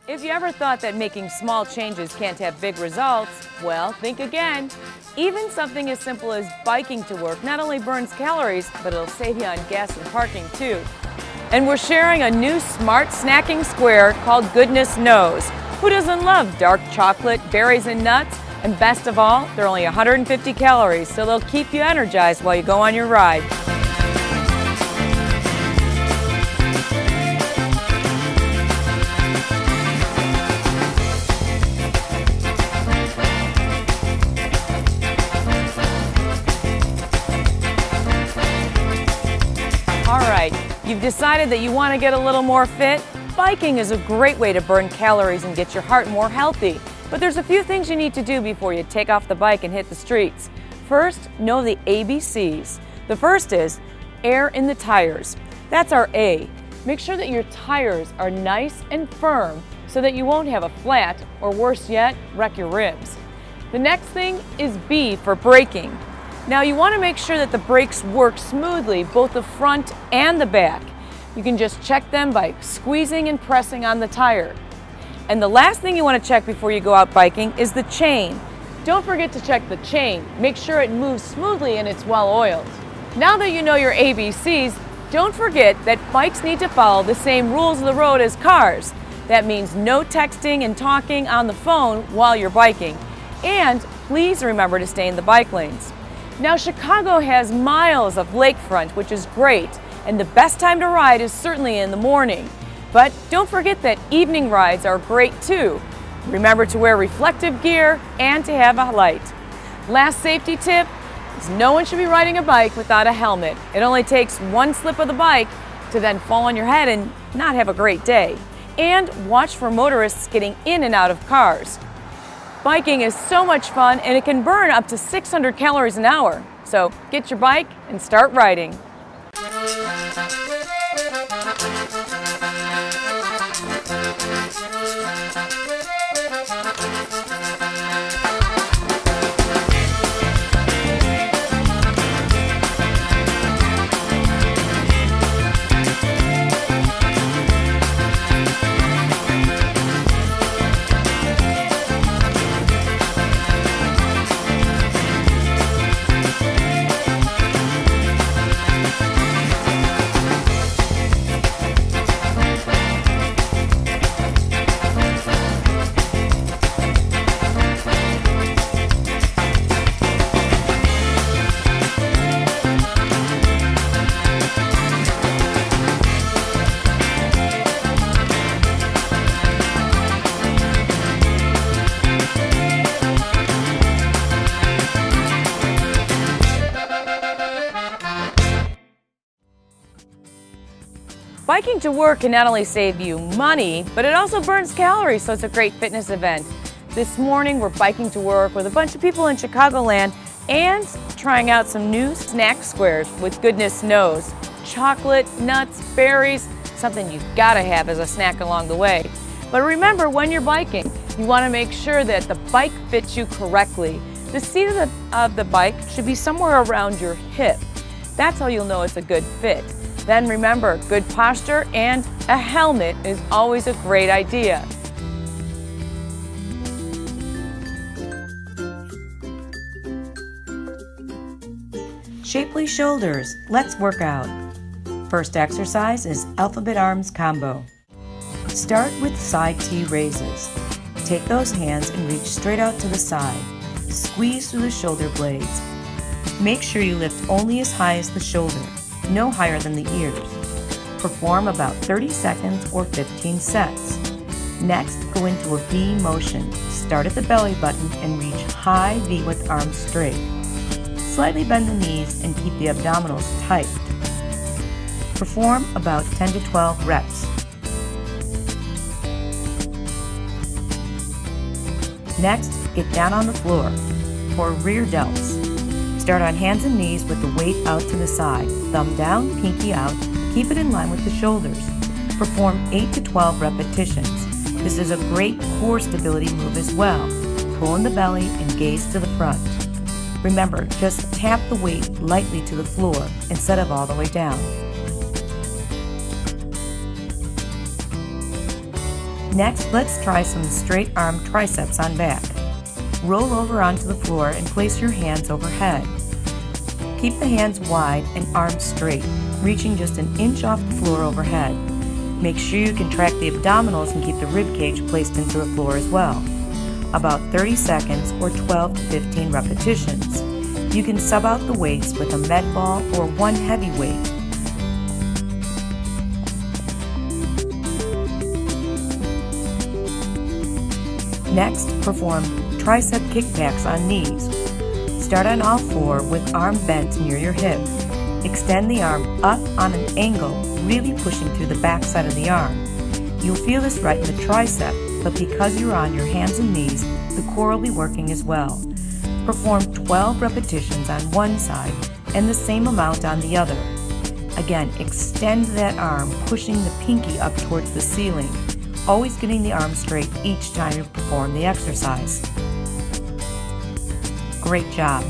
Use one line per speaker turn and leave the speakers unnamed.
If you ever thought that making small changes can't have big results, well, think again. Even something as simple as biking to work not only burns calories, but it'll save you on gas and parking too. And we're sharing a new smart snacking square called Goodness Knows. Who doesn't love dark chocolate, berries, and nuts? And best of all, they're only 150 calories, so they'll keep you energized while you go on your ride. All right, you've decided that you want to get a little more fit? Biking is a great way to burn calories and get your heart more healthy. But there's a few things you need to do before you take off the bike and hit the streets. First, know the ABCs. The first is air in the tires. That's our A. Make sure that your tires are nice and firm so that you won't have a flat, or worse yet, wreck your ribs. The next thing is B for braking. Now you want to make sure that the brakes work smoothly, both the front and the back. You can just check them by squeezing and pressing on the tire. And the last thing you want to check before you go out biking is the chain. Don't forget to check the chain. Make sure it moves smoothly and it's well oiled. Now that you know your ABCs, don't forget that bikes need to follow the same rules of the road as cars. That means no texting and talking on the phone while you're biking. And please remember to stay in the bike lanes. Now, Chicago has miles of lakefront, which is great, and the best time to ride is certainly in the morning. But don't forget that evening rides are great too. Remember to wear reflective gear and to have a light. Last safety tip is no one should be riding a bike without a helmet. It only takes one slip of the bike to then fall on your head and not have a great day. And watch for motorists getting in and out of cars. Biking is so much fun and it can burn up to 600 calories an hour. So get your bike and start riding. Biking to work can not only save you money, but it also burns calories, so it's a great fitness event. This morning, we're biking to work with a bunch of people in Chicagoland and trying out some new snack squares with Goodness Knows. Chocolate, nuts, berries, something you've got to have as a snack along the way. But remember, when you're biking, you want to make sure that the bike fits you correctly. The seat of the bike should be somewhere around your hip. That's how you'll know it's a good fit. Then remember, good posture and a helmet is always a great idea.
Shapely shoulders, let's work out. First exercise is Alphabet Arms Combo. Start with side T raises. Take those hands and reach straight out to the side. Squeeze through the shoulder blades. Make sure you lift only as high as the shoulder, no higher than the ears. Perform about 30 seconds or 15 sets. Next, go into a V motion. Start at the belly button and reach high V with arms straight. Slightly bend the knees and keep the abdominals tight. Perform about 10 to 12 reps. Next, get down on the floor for rear delts. Start on hands and knees with the weight out to the side. Thumb down, pinky out. Keep it in line with the shoulders. Perform 8 to 12 repetitions. This is a great core stability move as well. Pull in the belly and gaze to the front. Remember, just tap the weight lightly to the floor instead of all the way down. Next, let's try some straight arm triceps on back. Roll over onto the floor and place your hands overhead. Keep the hands wide and arms straight, reaching just an inch off the floor overhead. Make sure you contract the abdominals and keep the rib cage placed into the floor as well. About 30 seconds or 12 to 15 repetitions. You can sub out the weights with a med ball or one heavy weight. Next, perform tricep kickbacks on knees. Start on all four with arm bent near your hip. Extend the arm up on an angle, really pushing through the back side of the arm. You'll feel this right in the tricep, but because you're on your hands and knees, the core will be working as well. Perform 12 repetitions on one side and the same amount on the other. Again, extend that arm, pushing the pinky up towards the ceiling, always getting the arm straight each time you perform the exercise. Great job!